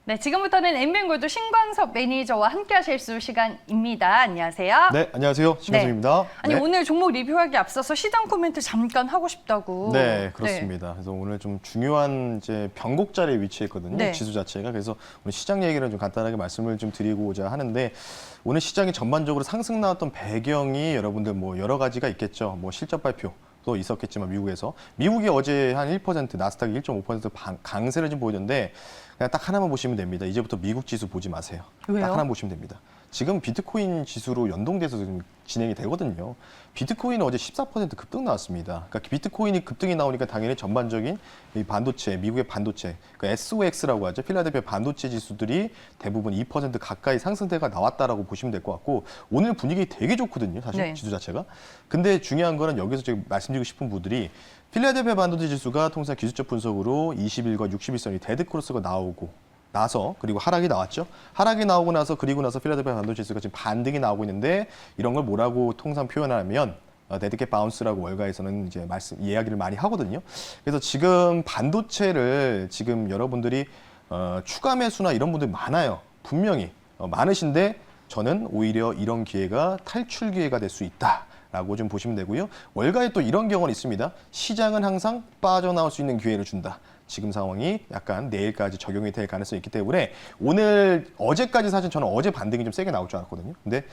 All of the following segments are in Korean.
네, 지금부터는 엠비엔골드 신광섭 매니저와 함께 하실 수 시간입니다. 안녕하세요. 네, 안녕하세요. 신광섭입니다. 아니, 오늘 종목 리뷰하기 앞서서 시장 코멘트 잠깐 하고 싶다고. 네, 그렇습니다. 그래서 오늘 좀 중요한 이제 변곡 자리에 위치해 있거든요. 네. 지수 자체가. 그래서 오늘 시장 얘기를 좀 간단하게 말씀을 좀 드리고자 하는데, 오늘 시장이 전반적으로 상승 나왔던 배경이 여러분들 뭐 여러 가지가 있겠죠. 뭐 실적 발표 도 있었겠지만 미국에서. 미국이 어제 한 1%, 나스닥이 1.5% 강세를 좀 보이는데, 그냥 딱 하나만 보시면 됩니다. 이제부터 미국 지수 보지 마세요. 왜요? 딱 하나 보시면 됩니다. 지금 비트코인 지수로 연동돼서 지금 진행이 되거든요. 비트코인은 어제 14% 급등 나왔습니다. 그러니까 비트코인이 급등이 나오니까 당연히 전반적인 이 반도체, 미국의 반도체, 그러니까 SOX라고 하죠. 필라델피아 반도체 지수들이 대부분 2% 가까이 상승세가 나왔다라고 보시면 될 것 같고, 오늘 분위기 되게 좋거든요. 사실 네. 지수 자체가. 근데 중요한 거는 여기서 제가 말씀드리고 싶은 분들이, 필라델피아 반도체 지수가 통상 기술적 분석으로 20일과 60일선이 데드크로스가 나서 그리고 하락이 나왔죠. 하락이 나오고 나서 그리고 나서 필라델피아 반도체 지수가 지금 반등이 나오고 있는데, 이런 걸 뭐라고 통상 표현하면 데드캣 바운스라고 월가에서는 이제 이야기를 많이 하거든요. 그래서 지금 반도체를 지금 여러분들이 추가 매수나 이런 분들이 많아요. 분명히 많으신데, 저는 오히려 이런 기회가 탈출 기회가 될 수 있다 라고 좀 보시면 되고요. 월가에 또 이런 경우는 있습니다. 시장은 항상 빠져나올 수 있는 기회를 준다. 지금 상황이 약간 내일까지 적용이 될 가능성이 있기 때문에, 어제까지 사실 저는 어제 반등이 좀 세게 나올 줄 알았거든요. 근데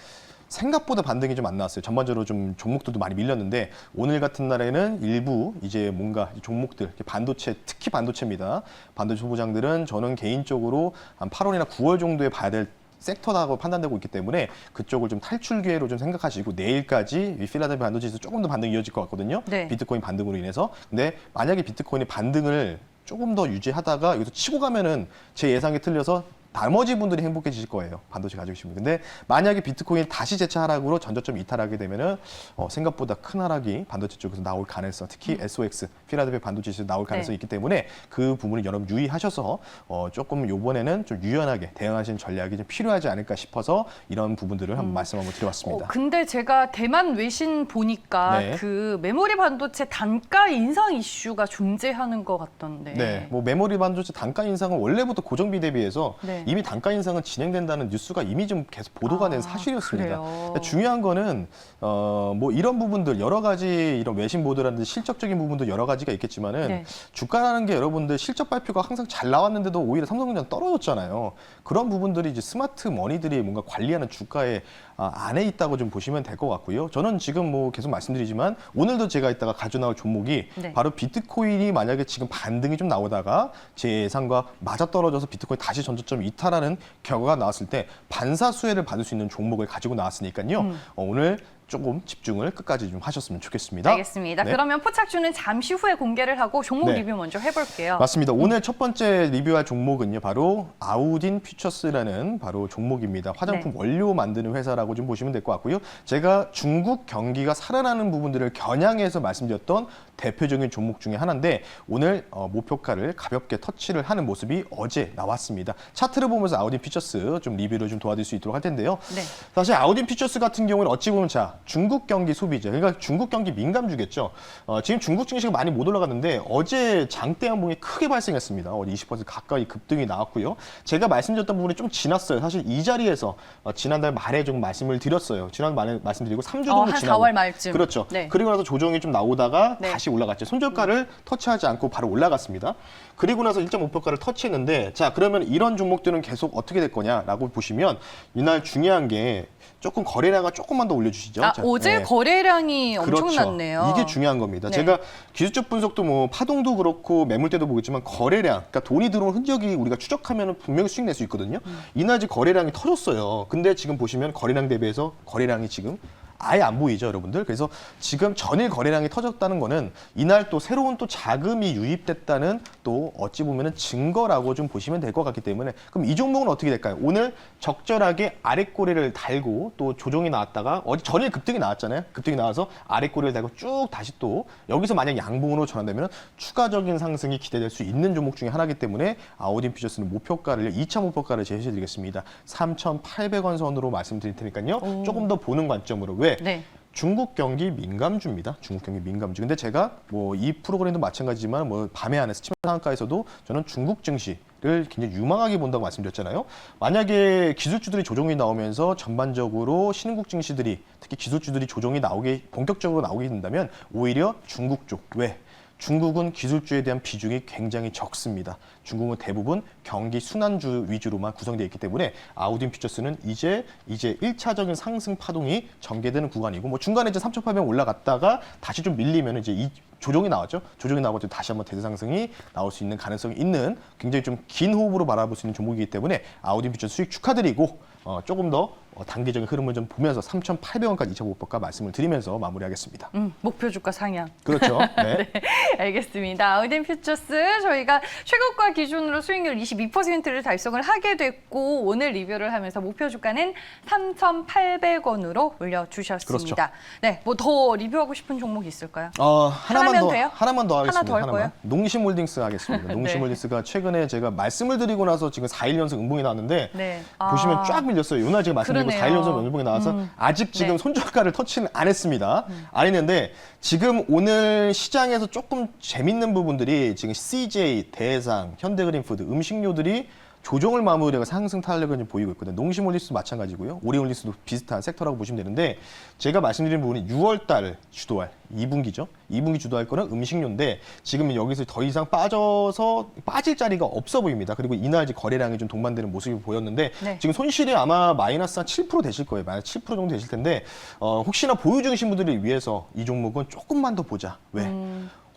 생각보다 반등이 좀 안 나왔어요. 전반적으로 좀 종목들도 많이 밀렸는데, 오늘 같은 날에는 일부 이제 뭔가 종목들, 반도체, 특히 반도체입니다. 반도체 소부장들은 저는 개인적으로 한 8월이나 9월 정도에 봐야 될 섹터라고 판단되고 있기 때문에, 그쪽을 좀 탈출 기회로 좀 생각하시고, 내일까지 이 필라델피아 반도체 지수 조금 더 반등이 이어질 것 같거든요. 네. 비트코인 반등으로 인해서. 근데 만약에 비트코인이 반등을 조금 더 유지하다가 여기서 치고 가면은 제 예상이 틀려서 나머지 분들이 행복해지실 거예요. 반도체 가지고 계시면. 근데 만약에 비트코인 다시 재차 하락으로 전저점 이탈하게 되면은 생각보다 큰 하락이 반도체 쪽에서 나올 가능성, 특히 SOX, 필라델피아 반도체 지수 나올 가능성이 있기 때문에, 그 부분을 여러분 유의하셔서 조금 이번에는 좀 유연하게 대응하시는 전략이 좀 필요하지 않을까 싶어서 이런 부분들을 한번 말씀 한번 드려봤습니다. 근데 제가 대만 외신 보니까 네. 그 메모리 반도체 단가 인상 이슈가 존재하는 것 같던데. 네, 뭐 메모리 반도체 단가 인상은 원래부터 고정비 대비해서 네. 이미 단가 인상은 진행된다는 뉴스가 이미 좀 계속 보도가 된 사실이었습니다. 그래요? 중요한 거는 뭐 이런 부분들 여러 가지, 이런 외신 보도라든지 실적적인 부분도 여러 가지가 있겠지만은, 네. 주가라는 게 여러분들 실적 발표가 항상 잘 나왔는데도 오히려 삼성전자 떨어졌잖아요. 그런 부분들이 이제 스마트 머니들이 뭔가 관리하는 주가에 안에 있다고 좀 보시면 될 것 같고요. 저는 지금 뭐 계속 말씀드리지만, 오늘도 제가 이따가 가져 나올 종목이 네. 바로 비트코인이 만약에 지금 반등이 좀 나오다가 제 예상과 맞아떨어져서 비트코인 다시 전저점 이탈하는 결과가 나왔을 때 반사 수혜를 받을 수 있는 종목을 가지고 나왔으니까요. 오늘 조금 집중을 끝까지 좀 하셨으면 좋겠습니다. 알겠습니다. 네. 그러면 포착주는 잠시 후에 공개를 하고 종목 네. 리뷰 먼저 해볼게요. 맞습니다. 오늘 첫 번째 리뷰할 종목은요, 바로 아우딘 퓨처스라는 바로 종목입니다. 화장품 네. 원료 만드는 회사라고 좀 보시면 될 것 같고요. 제가 중국 경기가 살아나는 부분들을 겨냥해서 말씀드렸던 대표적인 종목 중에 하나인데, 오늘 목표가를 가볍게 터치를 하는 모습이 어제 나왔습니다. 차트를 보면서 아우딘 퓨처스 좀 리뷰를 좀 도와드릴 수 있도록 할 텐데요. 네. 사실 아우딘 퓨처스 같은 경우는 어찌 보면 중국 경기 소비재, 그러니까 중국 경기 민감주겠죠. 지금 중국 증시가 많이 못 올라갔는데, 어제 장대 양봉이 크게 발생했습니다. 20% 가까이 급등이 나왔고요. 제가 말씀드렸던 부분이 좀 지났어요. 사실 이 자리에서 지난달 말에 좀 말씀을 드렸어요. 지난달 말에 말씀드리고 3주 정도 한 지나고. 4월 말쯤. 그렇죠. 네. 그리고 나서 조정이 좀 나오다가 네. 다시 올라갔죠. 손절가를 터치하지 않고 바로 올라갔습니다. 그리고 나서 1.5%가를 터치했는데, 자, 그러면 이런 종목들은 계속 어떻게 될 거냐라고 보시면, 이날 중요한 게 조금 거래량을 조금만 더 올려주시죠. 자, 어제 네. 거래량이 그렇죠. 엄청났네요. 이게 중요한 겁니다. 네. 제가 기술적 분석도 뭐 파동도 그렇고 매물대도 보겠지만, 거래량, 그러니까 돈이 들어온 흔적이 우리가 추적하면 분명히 수익 낼 수 있거든요. 이날 지금 거래량이 터졌어요. 근데 지금 보시면 거래량 대비해서 거래량이 지금 아예 안 보이죠, 여러분들. 그래서 지금 전일 거래량이 터졌다는 거는 이날 또 새로운 또 자금이 유입됐다는, 또 어찌 보면은 증거라고 좀 보시면 될 것 같기 때문에, 그럼 이 종목은 어떻게 될까요? 오늘 적절하게 아랫꼬리를 달고 또 조정이 나왔다가, 어제 전일 급등이 나왔잖아요. 급등이 나와서 아랫꼬리를 달고 쭉 다시 또 여기서 만약 양봉으로 전환되면 추가적인 상승이 기대될 수 있는 종목 중에 하나이기 때문에, 아우딘 퓨처스는 목표가를 2차 목표가를 제시해 드리겠습니다. 3,800원 선으로 말씀드릴 테니까요. 조금 더 보는 관점으로. 왜? 네. 중국 경기 민감주입니다. 중국 경기 민감주. 근데 제가 뭐 이 프로그램도 마찬가지지만, 뭐 밤에 하는 스치면 상한가에서도 저는 중국 증시를 굉장히 유망하게 본다고 말씀드렸잖아요. 만약에 기술주들이 조정이 나오면서 전반적으로 신흥국 증시들이 특히 기술주들이 조정이 본격적으로 나오게 된다면 오히려 중국 쪽, 왜? 중국은 기술주에 대한 비중이 굉장히 적습니다. 중국은 대부분 경기 순환주 위주로만 구성되어 있기 때문에 아우딘 퓨처스는 이제 1차적인 상승 파동이 전개되는 구간이고 뭐 중간에 이제 3,800 올라갔다가 다시 좀 밀리면 이제 이 조정이 나왔죠. 조정이 나오고 다시 한번 대세 상승이 나올 수 있는 가능성이 있는 굉장히 좀 긴 호흡으로 바라볼 수 있는 종목이기 때문에 아우딘 퓨처스 수익 축하드리고 조금 더 단기적인 흐름을 좀 보면서 3,800원까지 2차 목표가 말씀을 드리면서 마무리하겠습니다. 목표 주가 상향. 그렇죠. 네. 네, 알겠습니다. 아우딘 퓨처스 저희가 최고가 기준으로 수익률 22%를 달성을 하게 됐고 오늘 리뷰를 하면서 목표 주가는 3,800원으로 올려주셨습니다. 그렇죠. 네, 뭐 더 리뷰하고 싶은 종목 있을까요? 하나만 돼요? 하나만 더 하겠습니다. 하나 더 할 거예요? 농심홀딩스 하겠습니다. 농심홀딩스가 최근에 제가 말씀을 드리고 나서 지금 4일 연속 음봉이 나왔는데 네. 보시면 쫙 밀렸어요. 요날 제가 말씀드리고 그러네요. 4일 연속 음봉이 나와서 아직 지금 네. 손절가를 터치는 안 했습니다. 안 했는데 지금 오늘 시장에서 조금 재밌는 부분들이 지금 CJ, 대상, 현대그린푸드, 음식료들이 조정을 마무리하고 상승 탄력을 좀 보이고 있거든요. 농심홀딩스도 마찬가지고요. 오리올리스도 비슷한 섹터라고 보시면 되는데 제가 말씀드린 부분이 6월 달 주도할 2분기죠. 2분기 주도할 거는 음식료인데 지금 여기서 더 이상 빠질 자리가 없어 보입니다. 그리고 이날 이제 거래량이 좀 동반되는 모습이 보였는데 네. 지금 손실이 아마 마이너스 한 7% 되실 거예요. 마이너스 7% 정도 되실 텐데 혹시나 보유 중이신 분들을 위해서 이 종목은 조금만 더 보자. 왜?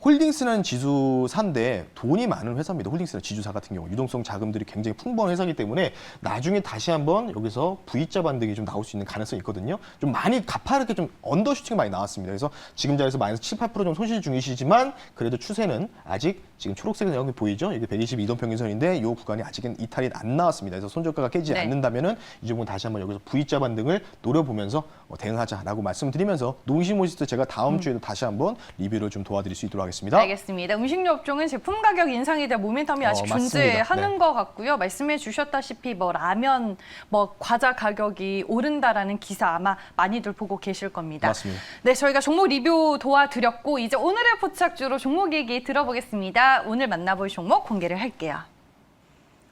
홀딩스는 지주사인데 돈이 많은 회사입니다. 홀딩스는 지주사 같은 경우 유동성 자금들이 굉장히 풍부한 회사이기 때문에 나중에 다시 한번 여기서 V자 반등이 좀 나올 수 있는 가능성이 있거든요. 좀 많이 가파르게 좀 언더슈팅이 많이 나왔습니다. 그래서 지금 자리에서 마이너스 7, 8% 정도 손실 중이시지만 그래도 추세는 아직 지금 초록색은 여기 보이죠? 이게 122동 평균선인데 이 구간이 아직은 이탈이 안 나왔습니다. 그래서 손절가가 깨지지 네. 않는다면은 이 종목은 다시 한번 여기서 V자 반등을 노려보면서 대응하자라고 말씀드리면서 농심호시스 제가 다음 주에도 다시 한번 리뷰를 좀 도와드릴 수 있도록 하겠습니다. 알겠습니다. 음식료 업종은 제품 가격 인상에 대한 모멘텀이 아직 맞습니다. 존재하는 네. 것 같고요. 말씀해 주셨다시피 뭐 라면, 뭐 과자 가격이 오른다라는 기사 아마 많이들 보고 계실 겁니다. 맞습니다. 네, 저희가 종목 리뷰 도와드렸고 이제 오늘의 포착주로 종목 얘기 들어보겠습니다. 오늘 만나볼 종목 공개를 할게요.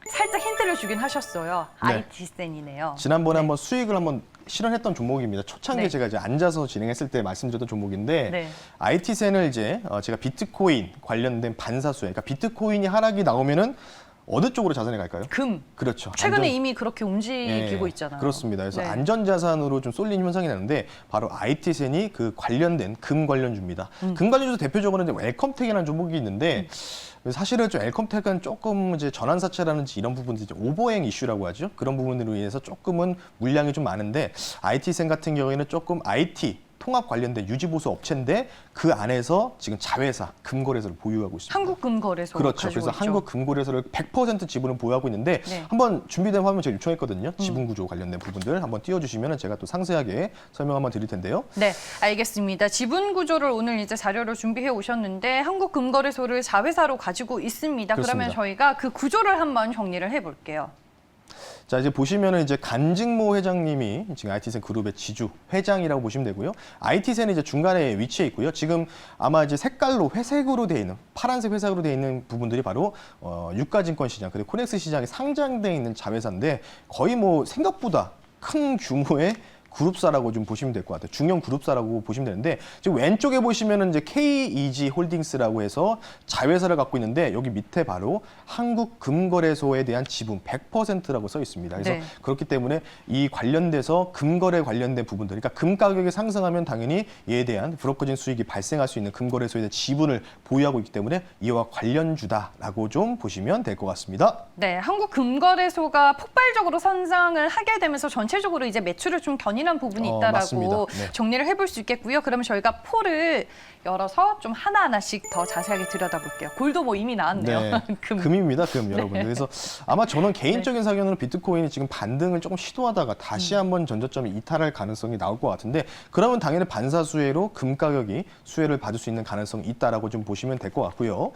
살짝 힌트를 주긴 하셨어요. 네. IT센이네요. 지난번에 한번 수익을 한번 실현했던 종목입니다. 초창기에 네. 제가 이제 앉아서 진행했을 때 말씀드렸던 종목인데 네. IT센을 이제 제가 비트코인 관련된 반사수에 그러니까 비트코인이 하락이 나오면은 어느 쪽으로 자산에 갈까요? 금. 그렇죠. 최근에 이미 그렇게 움직이고 있잖아요. 그렇습니다. 그래서 네. 안전자산으로 좀 쏠린 현상이 나는데 바로 IT센이 그 관련된 금 관련주입니다. 금 관련주 대표적으로는 이제 웰컴텍이라는 종목이 있는데 사실은 좀 웰컴텍은 조금 이제 전환사채라든지 이런 부분들이 이제 오버행 이슈라고 하죠. 그런 부분으로 인해서 조금은 물량이 좀 많은데 IT센 같은 경우에는 조금 IT 통합 관련된 유지보수 업체인데 그 안에서 지금 자회사 금거래소를 보유하고 있습니다. 한국금거래소 그렇죠. 가지고 그래서 있죠. 한국금거래소를 100% 지분을 보유하고 있는데 네. 한번 준비된 화면 제가 요청했거든요. 지분구조 관련된 부분들 한번 띄워주시면 제가 또 상세하게 설명 한번 드릴 텐데요. 네, 알겠습니다. 지분 구조를 오늘 이제 자료로 준비해 오셨는데 한국금거래소를 자회사로 가지고 있습니다. 그러면 그렇습니다. 저희가 그 구조를 한번 정리를 해볼게요. 자, 이제 보시면은 이제 간직모 회장님이 지금 IT센 그룹의 지주 회장이라고 보시면 되고요. IT센은 이제 중간에 위치해 있고요. 지금 아마 이제 색깔로 회색으로 되어 있는 파란색 회색으로 되어 있는 부분들이 바로 유가증권 시장 그리고 코넥스 시장에 상장되어 있는 자회사인데 거의 뭐 생각보다 큰 규모의 그룹사라고 좀 보시면 될 것 같아요. 중형 그룹사라고 보시면 되는데 지금 왼쪽에 보시면은 이제 KEG 홀딩스라고 해서 자회사를 갖고 있는데 여기 밑에 바로 한국금거래소에 대한 지분 100%라고 써 있습니다. 그래서 네. 그렇기 때문에 이 관련돼서 금거래 관련된 부분들, 그러니까 금 가격이 상승하면 당연히 이에 대한 브로커진 수익이 발생할 수 있는 금거래소에 대한 지분을 보유하고 있기 때문에 이와 관련주다라고 좀 보시면 될 것 같습니다. 네, 한국금거래소가 폭발적으로 선장을 하게 되면서 전체적으로 이제 매출을 좀 견인한 부분이 있다라고 맞습니다. 네. 정리를 해볼 수 있겠고요. 그러면 저희가 포를 열어서 좀 하나하나씩 더 자세하게 들여다볼게요. 골도 뭐 이미 나왔네요. 네, 금입니다, 금 여러분들. 그래서 아마 저는 개인적인 사견으로 비트코인이 지금 반등을 조금 시도하다가 다시 한번 전저점이 이탈할 가능성이 나올 것 같은데 그러면 당연히 반사수혜로 금 가격이 수혜를 받을 수 있는 가능성이 있다라고 좀 보시면 될 것 같고요.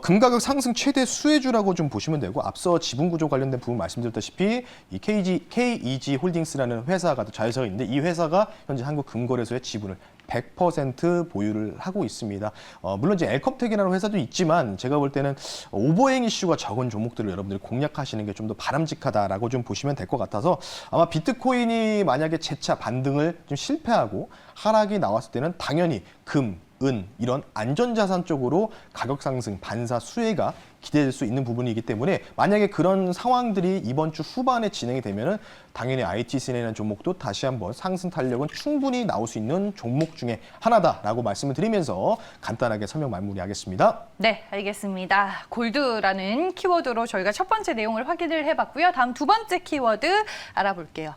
금 가격 상승 최대 수혜주라고 좀 보시면 되고 앞서 지분 구조 관련된 부분 말씀드렸다시피 이 KEG 홀딩스라는 회사가 또 자회사가 있는데 이 회사가 현재 한국금거래소의 지분을 100% 보유를 하고 있습니다. 물론 이제 엘컵텍이라는 회사도 있지만 제가 볼 때는 오버행 이슈가 적은 종목들을 여러분들이 공략하시는 게 좀 더 바람직하다라고 좀 보시면 될 것 같아서 아마 비트코인이 만약에 재차 반등을 좀 실패하고 하락이 나왔을 때는 당연히 금, 은 이런 안전자산 쪽으로 가격 상승, 반사 수혜가 기대될 수 있는 부분이기 때문에 만약에 그런 상황들이 이번 주 후반에 진행이 되면은 당연히 ITC라는 종목도 다시 한번 상승 탄력은 충분히 나올 수 있는 종목 중에 하나다라고 말씀을 드리면서 간단하게 설명 마무리하겠습니다. 네, 알겠습니다. 골드라는 키워드로 저희가 첫 번째 내용을 확인을 해봤고요. 다음 두 번째 키워드 알아볼게요.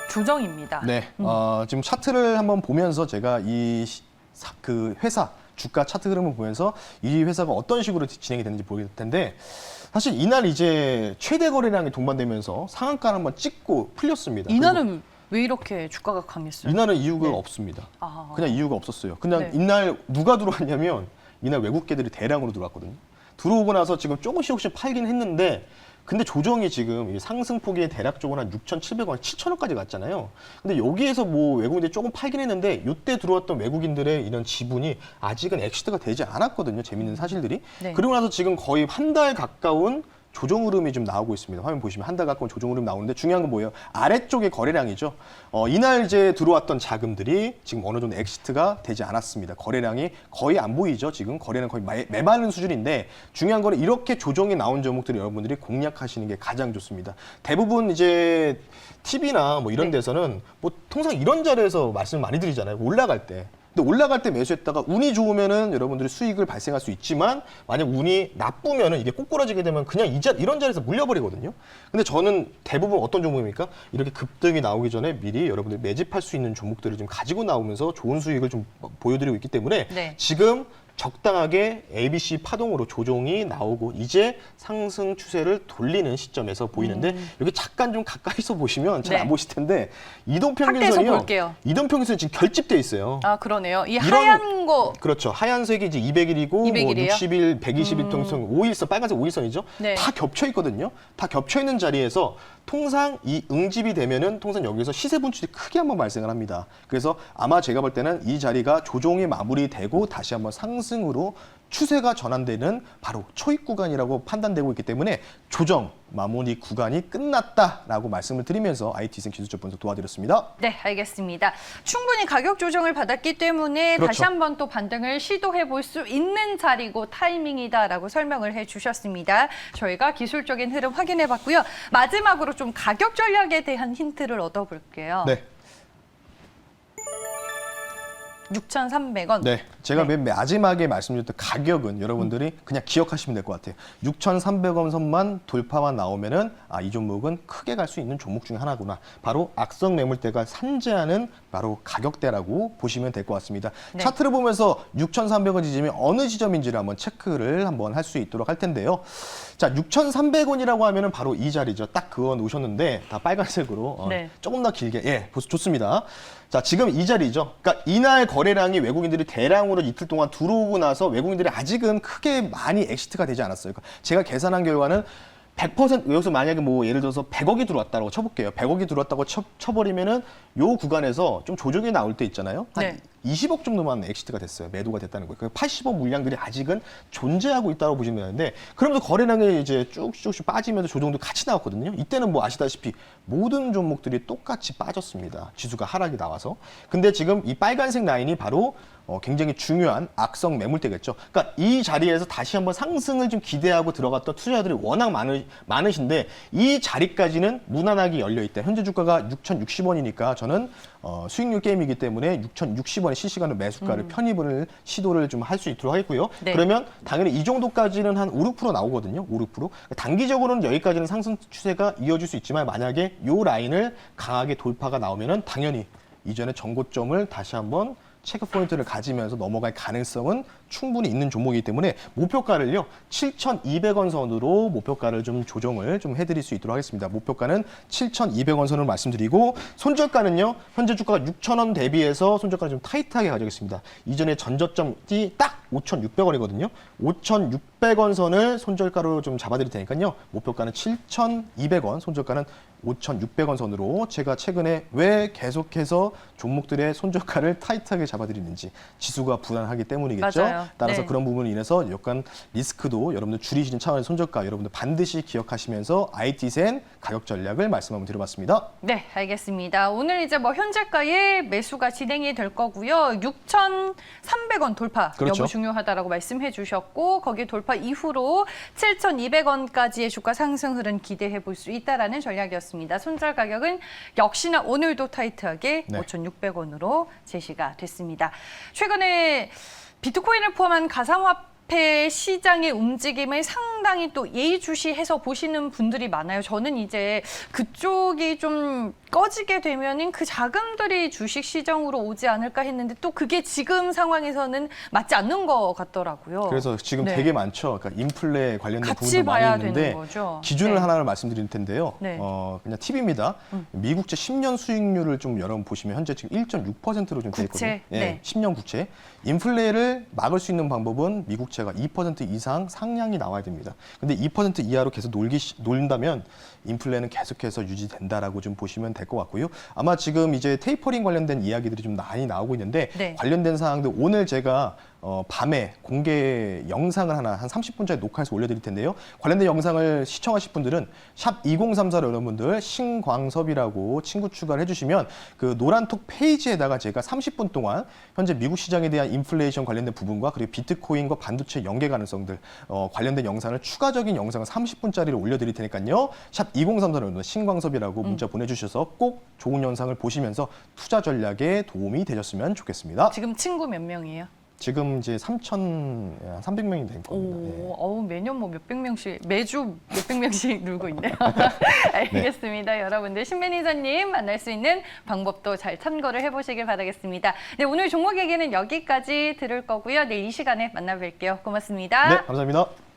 조정입니다. 네, 지금 차트를 한번 보면서 제가 그 회사 주가 차트 흐름을 보면서 이 회사가 어떤 식으로 진행이 되는지 보일 텐데 사실 이날 이제 최대 거래량이 동반되면서 상한가를 한번 찍고 풀렸습니다. 이날은 왜 이렇게 주가가 강했어요? 이날은 이유가 네. 없습니다. 아. 그냥 이유가 없었어요. 그냥 네. 이날 누가 들어왔냐면 이날 외국계들이 대량으로 들어왔거든요. 들어오고 나서 지금 조금씩 팔긴 했는데 근데 조정이 지금 이 상승폭이 대략적으로 한 6,700원, 7,000원까지 갔잖아요. 근데 여기에서 뭐 외국인들이 조금 팔긴 했는데 이때 들어왔던 외국인들의 이런 지분이 아직은 엑시트가 되지 않았거든요. 재밌는 사실들이. 네. 그리고 나서 지금 거의 한 달 가까운 조정 흐름이 좀 나오고 있습니다. 화면 보시면 한 달 가까운 조정 흐름 나오는데 중요한 건 뭐예요? 아래쪽의 거래량이죠. 이날 이제 들어왔던 자금들이 지금 어느 정도 엑시트가 되지 않았습니다. 거래량이 거의 안 보이죠. 지금 거래는 거의 메마른 수준인데 중요한 거는 이렇게 조정이 나온 종목들을 여러분들이 공략하시는 게 가장 좋습니다. 대부분 이제 TV나 뭐 이런 네. 데서는 뭐 통상 이런 자리에서 말씀을 많이 드리잖아요. 올라갈 때. 근데 올라갈 때 매수했다가 운이 좋으면은 여러분들이 수익을 발생할 수 있지만 만약 운이 나쁘면은 이게 꼬꾸라지게 되면 그냥 이런 자리에서 물려버리거든요. 근데 저는 대부분 어떤 종목입니까? 이렇게 급등이 나오기 전에 미리 여러분들이 매집할 수 있는 종목들을 좀 가지고 나오면서 좋은 수익을 좀 보여드리고 있기 때문에 네. 지금 적당하게 ABC 파동으로 조정이 나오고 이제 상승 추세를 돌리는 시점에서 보이는데 여기 잠깐 좀 가까이서 보시면 잘 안 네. 보실 텐데 확대해서 이동평균선이요. 볼게요. 이동평균선이 지금 결집돼 있어요. 아, 그러네요. 이 이런- 하얀 거 그렇죠. 하얀색이 이제 200일이고 뭐 200일 이에요? 60일, 120일 통성 5일선 빨간색 5일선이죠. 네. 다 겹쳐 있거든요. 다 겹쳐 있는 자리에서 통상 이 응집이 되면은 통상 여기서 시세 분출이 크게 한번 발생을 합니다. 그래서 아마 제가 볼 때는 이 자리가 조정이 마무리되고 다시 한번 상승으로 추세가 전환되는 바로 초입 구간이라고 판단되고 있기 때문에 조정 마무리 구간이 끝났다라고 말씀을 드리면서 IT생 기술적 분석 도와드렸습니다. 네, 알겠습니다. 충분히 가격 조정을 받았기 때문에 그렇죠. 다시 한번 또 반등을 시도해 볼 수 있는 자리고 타이밍이다라고 설명을 해 주셨습니다. 저희가 기술적인 흐름 확인해 봤고요. 마지막으로 좀 가격 전략에 대한 힌트를 얻어볼게요. 네. 6,300원. 네, 제가 네. 맨 마지막에 말씀드렸던 가격은 여러분들이 그냥 기억하시면 될 것 같아요. 6,300원 선만 돌파만 나오면은 이 종목은 크게 갈 수 있는 종목 중에 하나구나. 바로 악성 매물대가 산재하는 바로 가격대라고 보시면 될 것 같습니다. 네. 차트를 보면서 6,300원 지점이 어느 지점인지를 한번 체크를 한번 할 수 있도록 할 텐데요. 자, 6,300원이라고 하면은 바로 이 자리죠. 딱 그어 놓으셨는데 다 빨간색으로 네. 조금 더 길게 좋습니다. 자, 지금 이 자리죠. 그러니까 이날 거래량이 외국인들이 대량으로 이틀 동안 들어오고 나서 외국인들이 아직은 크게 많이 엑시트가 되지 않았어요. 그러니까 제가 계산한 결과는 100% 여기서 만약에 뭐 예를 들어서 100억이 들어왔다고 쳐볼게요. 100억이 들어왔다고 쳐버리면은 요 구간에서 좀 조정이 나올 때 있잖아요. 한 네. 20억 정도만 엑시트가 됐어요. 매도가 됐다는 거예요. 그 80억 물량들이 아직은 존재하고 있다고 보시면 되는데 그러면서 거래량이 이제 쭉쭉 빠지면서 조정도 같이 나왔거든요. 이때는 뭐 아시다시피 모든 종목들이 똑같이 빠졌습니다. 지수가 하락이 나와서. 근데 지금 이 빨간색 라인이 바로 굉장히 중요한 악성 매물대겠죠. 그러니까 이 자리에서 다시 한번 상승을 좀 기대하고 들어갔던 투자자들이 워낙 많으신데 이 자리까지는 무난하게 열려 있다. 현재 주가가 6,060원이니까 저는 수익률 게임이기 때문에 6,060원의 실시간으로 매수가를 편입을 시도를 좀 할 수 있도록 하겠고요. 네. 그러면 당연히 이 정도까지는 한 5, 6% 나오거든요. 5, 6%. 단기적으로는 여기까지는 상승 추세가 이어질 수 있지만 만약에 이 라인을 강하게 돌파가 나오면은 당연히 이전의 전고점을 다시 한번 체크 포인트를 가지면서 넘어갈 가능성은 충분히 있는 종목이기 때문에 목표가를요 7,200원 선으로 목표가를 좀 조정을 좀 해드릴 수 있도록 하겠습니다. 목표가는 7,200원 선으로 말씀드리고 손절가는요 현재 주가가 6,000원 대비해서 손절가를 좀 타이트하게 가져가겠습니다. 이전에 전저점이 딱 5,600원이거든요. 5,600원 선을 손절가로 좀 잡아드릴 테니까요. 목표가는 7,200원, 손절가는 5,600원 선으로 제가 최근에 왜 계속해서 종목들의 손저가를 타이트하게 잡아드리는지 지수가 불안하기 때문이겠죠. 맞아요. 따라서 네. 그런 부분으로 인해서 약간 리스크도 여러분들 줄이시는 차원의 손저가 여러분들 반드시 기억하시면서 IT센 가격 전략을 말씀 한번 드려봤습니다. 네, 알겠습니다. 오늘 이제 뭐 현재가의 매수가 진행이 될 거고요. 6,300원 돌파 그렇죠. 여부 중요하다라고 말씀해 주셨고 거기 돌파 이후로 7,200원까지의 주가 상승 흐름 기대해 볼 수 있다라는 전략이었습니다. 손절 가격은 역시나 오늘도 타이트하게 네. 5,600원으로 제시가 됐습니다. 최근에 비트코인을 포함한 가상화폐 시장의 움직임을 상당히 또 예의주시해서 보시는 분들이 많아요. 저는 이제 그쪽이 좀 꺼지게 되면은 그 자금들이 주식 시장으로 오지 않을까 했는데 또 그게 지금 상황에서는 맞지 않는 것 같더라고요. 그래서 지금 네. 되게 많죠. 그러니까 인플레 관련된 같이 부분도 봐야 많이 있는데 되는 거죠. 기준을 네. 하나를 말씀드릴 텐데요. 네. 그냥 팁입니다. 미국채 10년 수익률을 좀 여러분 보시면 현재 지금 1.6%로 좀 돼 있거든요. 국채? 예, 네. 10년 국채. 인플레를 막을 수 있는 방법은 미국채가 2% 이상 상향이 나와야 됩니다. 근데 2% 이하로 계속 놀린다면 인플레는 계속해서 유지된다라고 좀 보시면 될 것 같고요. 아마 지금 이제 테이퍼링 관련된 이야기들이 좀 많이 나오고 있는데 네. 관련된 사항들 오늘 제가 밤에 공개 영상을 하나 한 30분짜리 녹화해서 올려드릴 텐데요. 관련된 영상을 시청하실 분들은 샵 2034 여러분들 신광섭이라고 친구 추가를 해주시면 그 노란톡 페이지에다가 제가 30분 동안 현재 미국 시장에 대한 인플레이션 관련된 부분과 그리고 비트코인과 반도체 연계 가능성들 관련된 영상을 추가적인 영상을 30분짜리를 올려드릴 테니까요. 샵 2034 여러분들 신광섭이라고 문자 보내주셔서 꼭 좋은 영상을 보시면서 투자 전략에 도움이 되셨으면 좋겠습니다. 지금 친구 몇 명이에요? 지금 이제 3,300명이 된 겁니다. 예. 어우, 매년 뭐 몇백 명씩, 매주 몇백 명씩 늘고 있네요. 알겠습니다. 여러분들, 신 매니저님 만날 수 있는 방법도 잘 참고를 해보시길 바라겠습니다. 네, 오늘 종목 얘기는 여기까지 들을 거고요. 내일 이 시간에 만나 뵐게요. 고맙습니다. 네, 감사합니다.